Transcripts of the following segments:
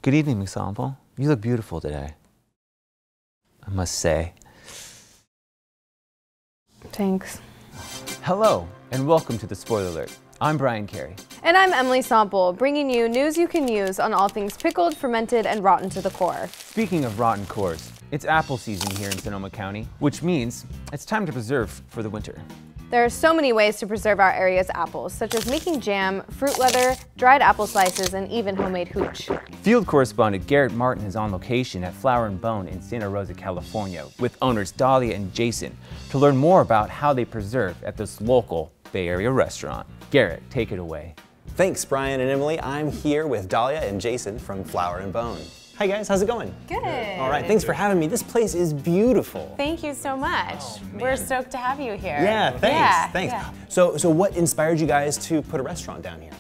Good evening, Somple. You look beautiful today, I must say. Thanks. Hello, and welcome to the Spoiler Alert. I'm Brian Cary. And I'm Emily Somple, bringing you news you can use on all things pickled, fermented, and rotten to the core. Speaking of rotten cores, it's apple season here in Sonoma County, which means it's time to preserve for the winter. There are so many ways to preserve our area's apples, such as making jam, fruit leather, dried apple slices, and even homemade hooch. Field correspondent Garrett Martin is on location at Flower & Bone in Santa Rosa, California, with owners Dalia and Jason to learn more about how they preserve at this local Bay Area restaurant. Garrett, take it away. Thanks, Brian and Emily. I'm here with Dalia and Jason from Flower & Bone. Hi guys, how's it going? Good. All right, thanks for having me. This place is beautiful. Thank you so much. We're stoked to have you here. Yeah, thanks, thanks. Yeah. So what inspired you guys to put a restaurant down here?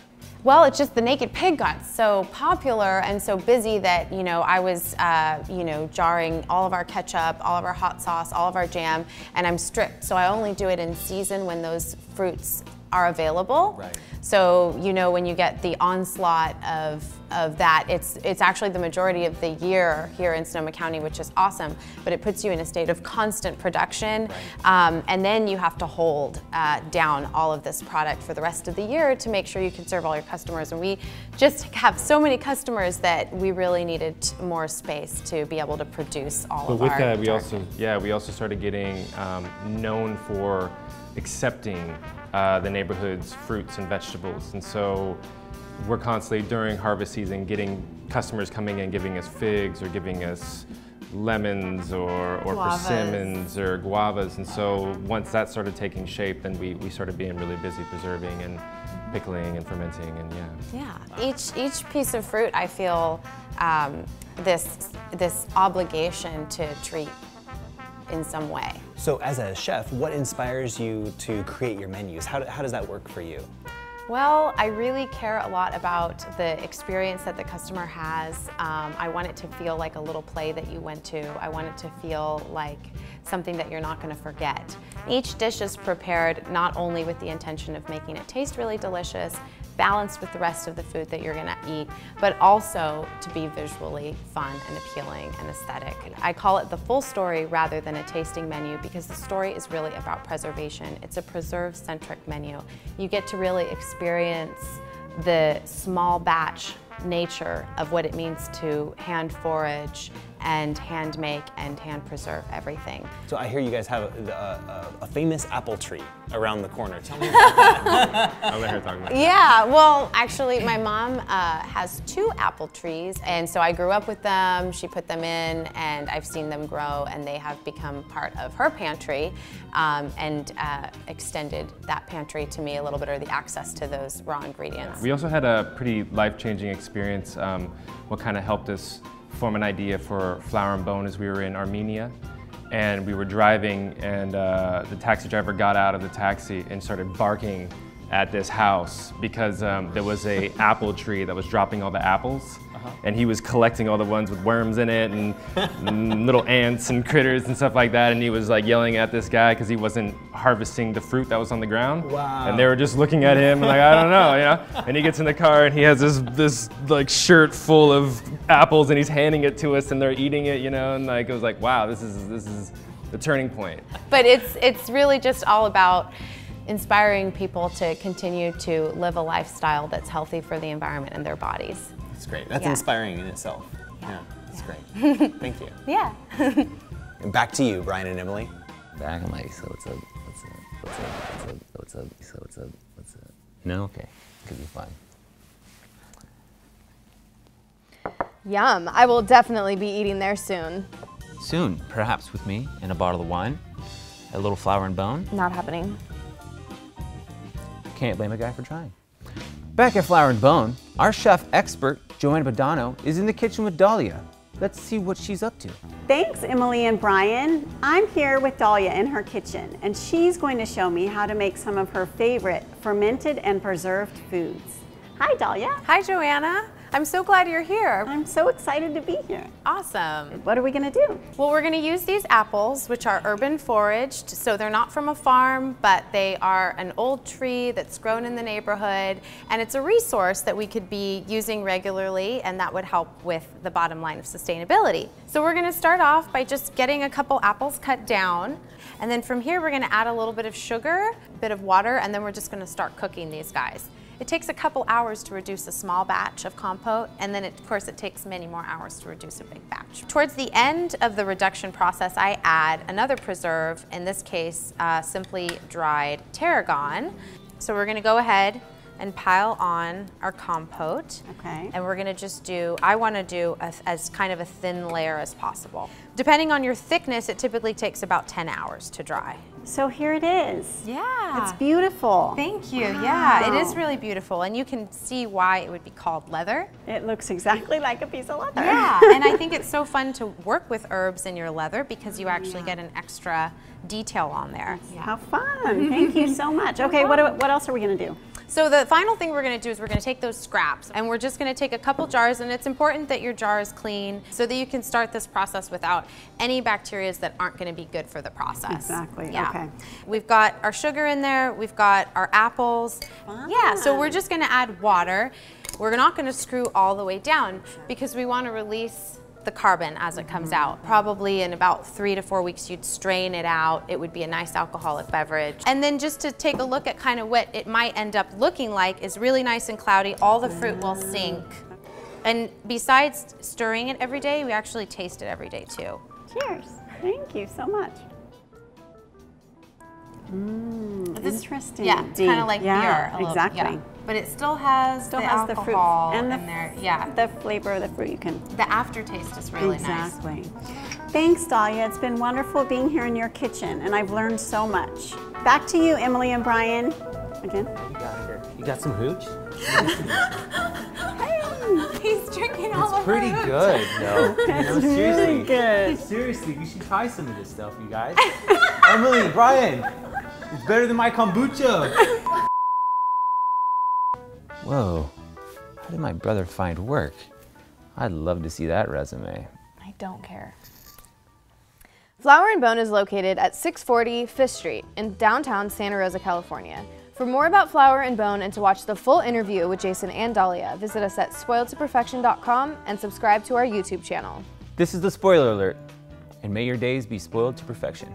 Well, it's just the Naked Pig got so popular and so busy that, I was, jarring all of our ketchup, all of our hot sauce, all of our jam, and I'm strict. So I only do it in season when those fruits are available. Right. So, when you get the onslaught of that, it's actually the majority of the year here in Sonoma County, which is awesome, but it puts you in a state of constant production. Right. And then you have to hold down all of this product for the rest of the year to make sure you can serve all your customers. And we just have so many customers that we really needed more space to be able to produce all of our. But with that, we also started getting known for accepting the neighborhood's fruits and vegetables, and so we're constantly during harvest season getting customers coming in giving us figs or giving us lemons or persimmons or guavas, and so once that started taking shape, then we started being really busy preserving and pickling and fermenting, and each piece of fruit I feel this obligation to treat in some way. So as a chef, what inspires you to create your menus? How does that work for you? Well, I really care a lot about the experience that the customer has. I want it to feel like a little play that you went to. I want it to feel like something that you're not going to forget. Each dish is prepared not only with the intention of making it taste really delicious, balanced with the rest of the food that you're gonna eat, but also to be visually fun and appealing and aesthetic. I call it the full story rather than a tasting menu because the story is really about preservation. It's a preserve-centric menu. You get to really experience the small batch nature of what it means to hand forage and hand make and hand preserve everything. So I hear you guys have a famous apple tree around the corner. Tell me about that. I'll let her talk about it. Yeah, well, actually, my mom has 2 apple trees, and so I grew up with them. She put them in, and I've seen them grow, and they have become part of her pantry, and extended that pantry to me a little bit, or the access to those raw ingredients. We also had a pretty life-changing experience. What kind of helped us form an idea for Flower & Bone is we were in Armenia and we were driving, and the taxi driver got out of the taxi and started barking at this house because there was a apple tree that was dropping all the apples. And he was collecting all the ones with worms in it and little ants and critters and stuff like that, and he was like yelling at this guy because he wasn't harvesting the fruit that was on the ground. Wow. And they were just looking at him like, I don't know, And he gets in the car and he has this like shirt full of apples and he's handing it to us and they're eating it, and like it was like, wow, this is the turning point. But it's really just all about inspiring people to continue to live a lifestyle that's healthy for the environment and their bodies. That's great. That's Yeah. inspiring in itself. Yeah, that's great. Thank you. Yeah. And back to you, Brian and Emily. Back, I'm like, so what's up? What's up? No? Okay. Could be fun. Yum, I will definitely be eating there soon. Soon, perhaps with me and a bottle of wine, a little Flower & Bone. Not happening. Can't blame a guy for trying. Back at Flower & Bone, our chef expert, Joanna Badano, is in the kitchen with Dalia. Let's see what she's up to. Thanks, Emily and Brian. I'm here with Dalia in her kitchen, and she's going to show me how to make some of her favorite fermented and preserved foods. Hi, Dalia. Hi, Joanna. I'm so glad you're here. I'm so excited to be here. Awesome. What are we gonna do? Well, we're gonna use these apples, which are urban foraged, so they're not from a farm, but they are an old tree that's grown in the neighborhood, and it's a resource that we could be using regularly, and that would help with the bottom line of sustainability. So we're gonna start off by just getting a couple apples cut down, and then from here we're gonna add a little bit of sugar, a bit of water, and then we're just gonna start cooking these guys. It takes a couple hours to reduce a small batch of compote, and then of course it takes many more hours to reduce a big batch. Towards the end of the reduction process, I add another preserve, in this case, simply dried tarragon. So we're gonna go ahead and pile on our compote. Okay. And we're gonna just do, I wanna do as kind of a thin layer as possible. Depending on your thickness, it typically takes about 10 hours to dry. So here it is. Yeah. It's beautiful. Thank you. Wow. Yeah, it is really beautiful, and you can see why it would be called leather. It looks exactly like a piece of leather. Yeah, and I think it's so fun to work with herbs in your leather because you actually get an extra detail on there. How fun. Thank you so much. Okay, what else are we gonna do? So the final thing we're gonna do is we're gonna take those scraps, and we're just gonna take a couple jars, and it's important that your jar is clean so that you can start this process without any bacteria that aren't gonna be good for the process. Exactly, Yeah. okay. We've got our sugar in there, we've got our apples. Fun. Yeah, so we're just gonna add water. We're not gonna screw all the way down because we wanna release the carbon as it comes out. Probably in about 3 to 4 weeks you'd strain it out. It would be a nice alcoholic beverage. And then just to take a look at kind of what it might end up looking like is really nice and cloudy. All the fruit will sink. And besides stirring it every day, we actually taste it every day too. Cheers. Thank you so much. Interesting. Yeah, kind of like beer. A little, exactly. yeah. But it still has the the fruit alcohol and in there. Yeah. the flavor of the fruit you can. The aftertaste is really nice. Exactly. Thanks, Dalia. It's been wonderful being here in your kitchen, and I've learned so much. Back to you, Emily and Brian. Again. You got some hooch? He's drinking all of Pretty our good, no. That's seriously. really good. Seriously, we should try some of this stuff, you guys. Emily, Brian, it's better than my kombucha. Whoa, how did my brother find work? I'd love to see that resume. I don't care. Flower and Bone is located at 640 5th Street in downtown Santa Rosa, California. For more about Flower and Bone and to watch the full interview with Jason and Dalia, visit us at spoiledtoperfection.com and subscribe to our YouTube channel. This is the spoiler alert, and may your days be spoiled to perfection.